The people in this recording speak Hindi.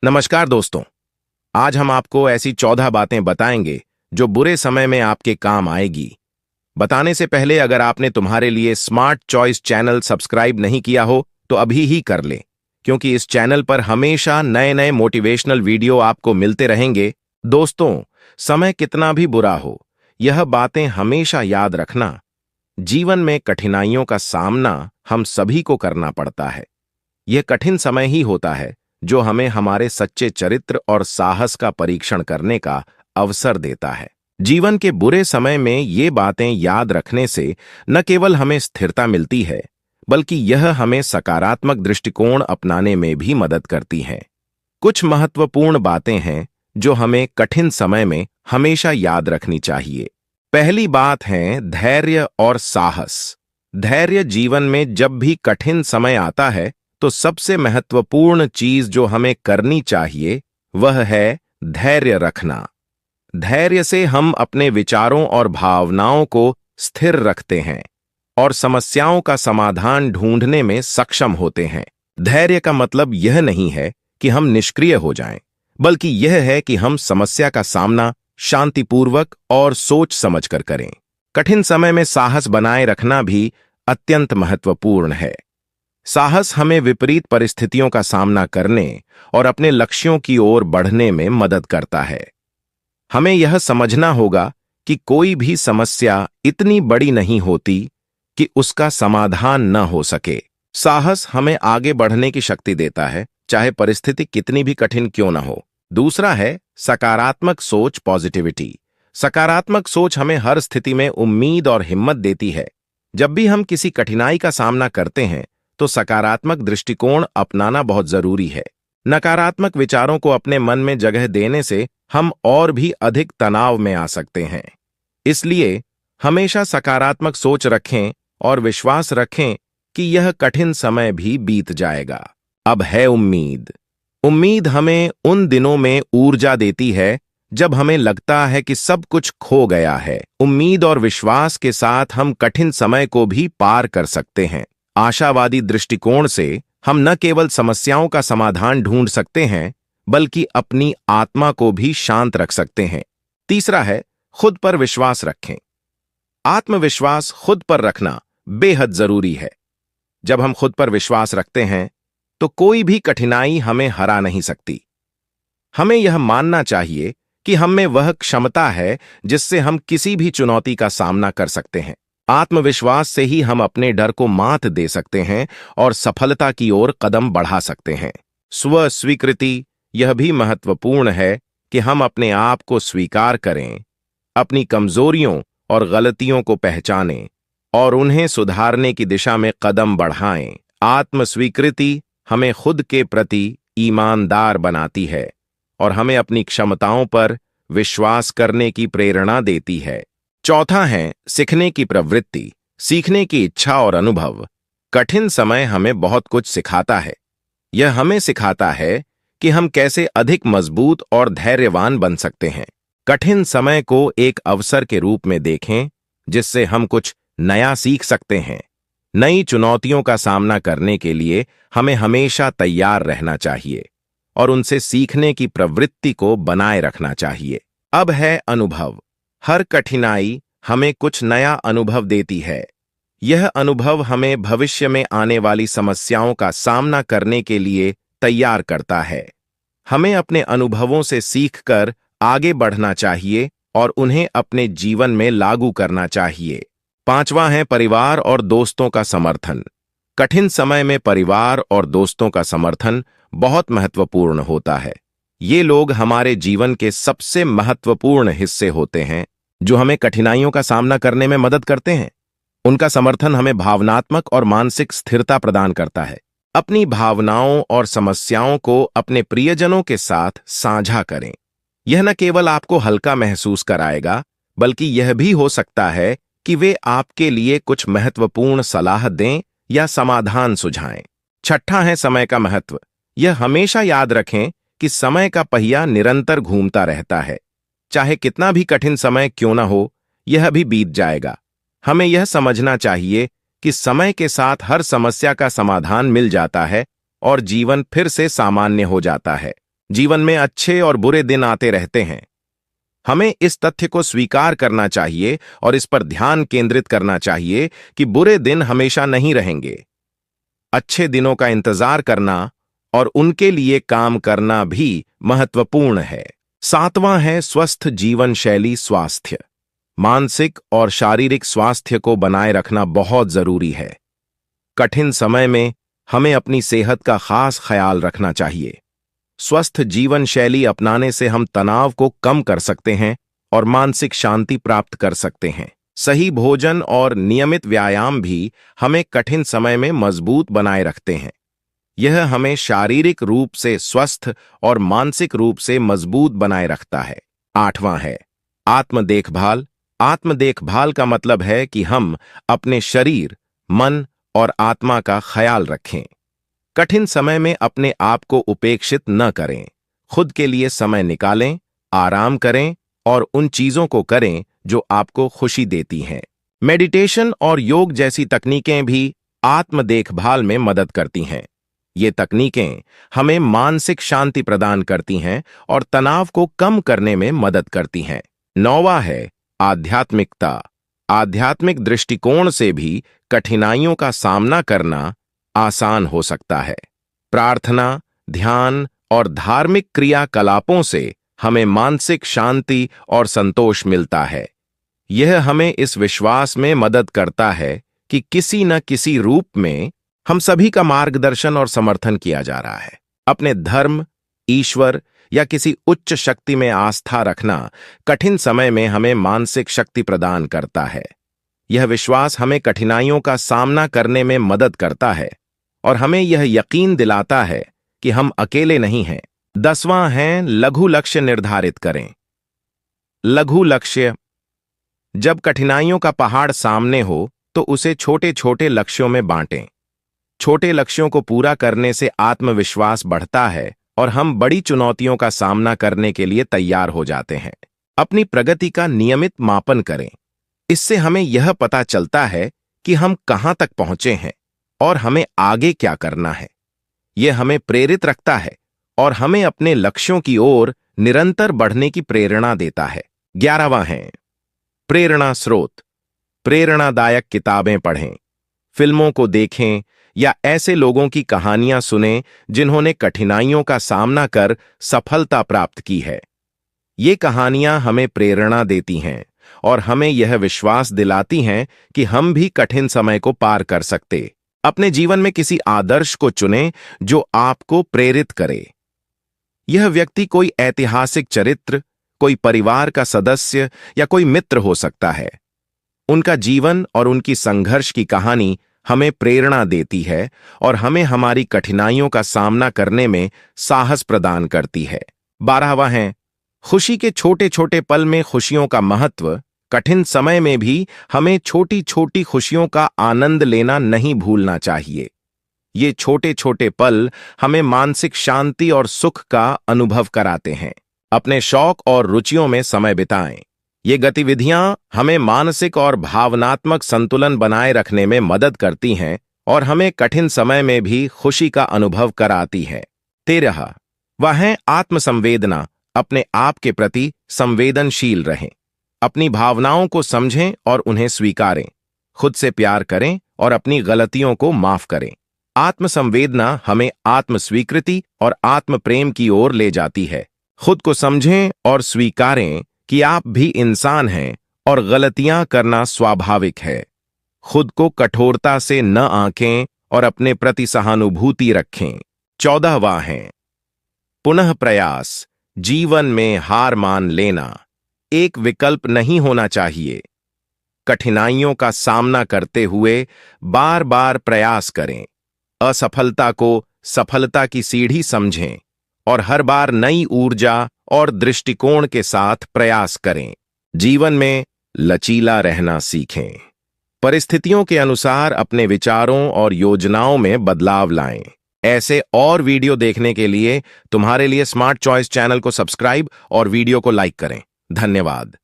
नमस्कार दोस्तों। आज हम आपको ऐसी 14 बातें बताएंगे जो बुरे समय में आपके काम आएगी। बताने से पहले अगर आपने तुम्हारे लिए स्मार्ट चॉइस चैनल सब्सक्राइब नहीं किया हो तो अभी ही कर ले, क्योंकि इस चैनल पर हमेशा नए नए मोटिवेशनल वीडियो आपको मिलते रहेंगे। दोस्तों, समय कितना भी बुरा हो, यह बातें हमेशा याद रखना। जीवन में कठिनाइयों का सामना हम सभी को करना पड़ता है। यह कठिन समय ही होता है जो हमें हमारे सच्चे चरित्र और साहस का परीक्षण करने का अवसर देता है। जीवन के बुरे समय में ये बातें याद रखने से न केवल हमें स्थिरता मिलती है, बल्कि यह हमें सकारात्मक दृष्टिकोण अपनाने में भी मदद करती हैं। कुछ महत्वपूर्ण बातें हैं जो हमें कठिन समय में हमेशा याद रखनी चाहिए। पहली बात है धैर्य और साहस। धैर्य जीवन में जब भी कठिन समय आता है तो सबसे महत्वपूर्ण चीज जो हमें करनी चाहिए वह है धैर्य रखना। धैर्य से हम अपने विचारों और भावनाओं को स्थिर रखते हैं और समस्याओं का समाधान ढूंढने में सक्षम होते हैं। धैर्य का मतलब यह नहीं है कि हम निष्क्रिय हो जाएं, बल्कि यह है कि हम समस्या का सामना शांतिपूर्वक और सोच समझकर करें। कठिन समय में साहस बनाए रखना भी अत्यंत महत्वपूर्ण है। साहस हमें विपरीत परिस्थितियों का सामना करने और अपने लक्ष्यों की ओर बढ़ने में मदद करता है। हमें यह समझना होगा कि कोई भी समस्या इतनी बड़ी नहीं होती कि उसका समाधान न हो सके। साहस हमें आगे बढ़ने की शक्ति देता है, चाहे परिस्थिति कितनी भी कठिन क्यों न हो। दूसरा है सकारात्मक सोच, पॉजिटिविटी। सकारात्मक सोच हमें हर स्थिति में उम्मीद और हिम्मत देती है। जब भी हम किसी कठिनाई का सामना करते हैं तो सकारात्मक दृष्टिकोण अपनाना बहुत जरूरी है। नकारात्मक विचारों को अपने मन में जगह देने से हम और भी अधिक तनाव में आ सकते हैं। इसलिए हमेशा सकारात्मक सोच रखें और विश्वास रखें कि यह कठिन समय भी बीत जाएगा। अब है उम्मीद। उम्मीद हमें उन दिनों में ऊर्जा देती है जब हमें लगता है कि सब कुछ खो गया है। उम्मीद और विश्वास के साथ हम कठिन समय को भी पार कर सकते हैं। आशावादी दृष्टिकोण से हम न केवल समस्याओं का समाधान ढूंढ सकते हैं, बल्कि अपनी आत्मा को भी शांत रख सकते हैं। तीसरा है खुद पर विश्वास रखें। आत्मविश्वास खुद पर रखना बेहद जरूरी है। जब हम खुद पर विश्वास रखते हैं तो कोई भी कठिनाई हमें हरा नहीं सकती। हमें यह मानना चाहिए कि हम में वह क्षमता है जिससे हम किसी भी चुनौती का सामना कर सकते हैं। आत्मविश्वास से ही हम अपने डर को मात दे सकते हैं और सफलता की ओर कदम बढ़ा सकते हैं। स्व स्वीकृति यह भी महत्वपूर्ण है कि हम अपने आप को स्वीकार करें, अपनी कमजोरियों और गलतियों को पहचानें और उन्हें सुधारने की दिशा में कदम बढ़ाएं। आत्मस्वीकृति हमें खुद के प्रति ईमानदार बनाती है और हमें अपनी क्षमताओं पर विश्वास करने की प्रेरणा देती है। चौथा है सीखने की प्रवृत्ति। सीखने की इच्छा और अनुभव। कठिन समय हमें बहुत कुछ सिखाता है। यह हमें सिखाता है कि हम कैसे अधिक मजबूत और धैर्यवान बन सकते हैं। कठिन समय को एक अवसर के रूप में देखें जिससे हम कुछ नया सीख सकते हैं। नई चुनौतियों का सामना करने के लिए हमें हमेशा तैयार रहना चाहिए और उनसे सीखने की प्रवृत्ति को बनाए रखना चाहिए। अब है अनुभव। हर कठिनाई हमें कुछ नया अनुभव देती है। यह अनुभव हमें भविष्य में आने वाली समस्याओं का सामना करने के लिए तैयार करता है। हमें अपने अनुभवों से सीखकर आगे बढ़ना चाहिए और उन्हें अपने जीवन में लागू करना चाहिए। पांचवा है परिवार और दोस्तों का समर्थन। कठिन समय में परिवार और दोस्तों का समर्थन बहुत महत्वपूर्ण होता है। ये लोग हमारे जीवन के सबसे महत्वपूर्ण हिस्से होते हैं जो हमें कठिनाइयों का सामना करने में मदद करते हैं। उनका समर्थन हमें भावनात्मक और मानसिक स्थिरता प्रदान करता है। अपनी भावनाओं और समस्याओं को अपने प्रियजनों के साथ साझा करें। यह न केवल आपको हल्का महसूस कराएगा, बल्कि यह भी हो सकता है कि वे आपके लिए कुछ महत्वपूर्ण सलाह दें या समाधान सुझाएं। छठा है समय का महत्व। यह हमेशा याद रखें कि समय का पहिया निरंतर घूमता रहता है। चाहे कितना भी कठिन समय क्यों न हो, यह भी बीत जाएगा। हमें यह समझना चाहिए कि समय के साथ हर समस्या का समाधान मिल जाता है और जीवन फिर से सामान्य हो जाता है। जीवन में अच्छे और बुरे दिन आते रहते हैं। हमें इस तथ्य को स्वीकार करना चाहिए और इस पर ध्यान केंद्रित करना चाहिए कि बुरे दिन हमेशा नहीं रहेंगे। अच्छे दिनों का इंतजार करना और उनके लिए काम करना भी महत्वपूर्ण है। 7वां है स्वस्थ जीवन शैली स्वास्थ्य। मानसिक और शारीरिक स्वास्थ्य को बनाए रखना बहुत जरूरी है। कठिन समय में हमें अपनी सेहत का खास ख्याल रखना चाहिए। स्वस्थ जीवन शैली अपनाने से हम तनाव को कम कर सकते हैं और मानसिक शांति प्राप्त कर सकते हैं। सही भोजन और नियमित व्यायाम भी हमें कठिन समय में मजबूत बनाए रखते हैं। यह हमें शारीरिक रूप से स्वस्थ और मानसिक रूप से मजबूत बनाए रखता है। 8वां है आत्म देखभाल। आत्म देखभाल का मतलब है कि हम अपने शरीर, मन और आत्मा का ख्याल रखें। कठिन समय में अपने आप को उपेक्षित न करें। खुद के लिए समय निकालें, आराम करें और उन चीजों को करें जो आपको खुशी देती हैं। मेडिटेशन और योग जैसी तकनीकें भी आत्म देखभाल में मदद करती हैं। ये तकनीकें हमें मानसिक शांति प्रदान करती हैं और तनाव को कम करने में मदद करती हैं। 9वां है आध्यात्मिकता। आध्यात्मिक दृष्टिकोण से भी कठिनाइयों का सामना करना आसान हो सकता है। प्रार्थना, ध्यान और धार्मिक क्रियाकलापों से हमें मानसिक शांति और संतोष मिलता है। यह हमें इस विश्वास में मदद करता है कि किसी न किसी रूप में हम सभी का मार्गदर्शन और समर्थन किया जा रहा है। अपने धर्म, ईश्वर या किसी उच्च शक्ति में आस्था रखना कठिन समय में हमें मानसिक शक्ति प्रदान करता है। यह विश्वास हमें कठिनाइयों का सामना करने में मदद करता है और हमें यह यकीन दिलाता है कि हम अकेले नहीं हैं। 10वां है लघु लक्ष्य निर्धारित करें। लघु लक्ष्य। जब कठिनाइयों का पहाड़ सामने हो तो उसे छोटे छोटे लक्ष्यों में बांटें। छोटे लक्ष्यों को पूरा करने से आत्मविश्वास बढ़ता है और हम बड़ी चुनौतियों का सामना करने के लिए तैयार हो जाते हैं। अपनी प्रगति का नियमित मापन करें। इससे हमें यह पता चलता है कि हम कहां तक पहुंचे हैं और हमें आगे क्या करना है। यह हमें प्रेरित रखता है और हमें अपने लक्ष्यों की ओर निरंतर बढ़ने की प्रेरणा देता है। 11वां है प्रेरणा स्रोत। प्रेरणादायक किताबें पढ़ें, फिल्मों को देखें या ऐसे लोगों की कहानियां सुनें जिन्होंने कठिनाइयों का सामना कर सफलता प्राप्त की है। ये कहानियां हमें प्रेरणा देती हैं और हमें यह विश्वास दिलाती हैं कि हम भी कठिन समय को पार कर सकते। अपने जीवन में किसी आदर्श को चुनें जो आपको प्रेरित करे। यह व्यक्ति कोई ऐतिहासिक चरित्र, कोई परिवार का सदस्य या कोई मित्र हो सकता है। उनका जीवन और उनकी संघर्ष की कहानी हमें प्रेरणा देती है और हमें हमारी कठिनाइयों का सामना करने में साहस प्रदान करती है। 12वां है खुशी के छोटे छोटे पल में खुशियों का महत्व। कठिन समय में भी हमें छोटी छोटी खुशियों का आनंद लेना नहीं भूलना चाहिए। ये छोटे छोटे पल हमें मानसिक शांति और सुख का अनुभव कराते हैं। अपने शौक और रुचियों में समय बिताएं। ये गतिविधियां हमें मानसिक और भावनात्मक संतुलन बनाए रखने में मदद करती हैं और हमें कठिन समय में भी खुशी का अनुभव कराती है। 13 वह है आत्मसंवेदना। अपने आप के प्रति संवेदनशील रहें। अपनी भावनाओं को समझें और उन्हें स्वीकारें। खुद से प्यार करें और अपनी गलतियों को माफ करें। आत्मसंवेदना हमें आत्मस्वीकृति और आत्म प्रेम की ओर ले जाती है। खुद को समझें और स्वीकारें कि आप भी इंसान हैं और गलतियां करना स्वाभाविक है। खुद को कठोरता से न आंकें और अपने प्रति सहानुभूति रखें। 14वां है पुनः प्रयास। जीवन में हार मान लेना एक विकल्प नहीं होना चाहिए। कठिनाइयों का सामना करते हुए बार बार प्रयास करें। असफलता को सफलता की सीढ़ी समझें और हर बार नई ऊर्जा और दृष्टिकोण के साथ प्रयास करें। जीवन में लचीला रहना सीखें। परिस्थितियों के अनुसार अपने विचारों और योजनाओं में बदलाव लाएं। ऐसे और वीडियो देखने के लिए तुम्हारे लिए स्मार्ट चॉइस चैनल को सब्सक्राइब और वीडियो को लाइक करें। धन्यवाद।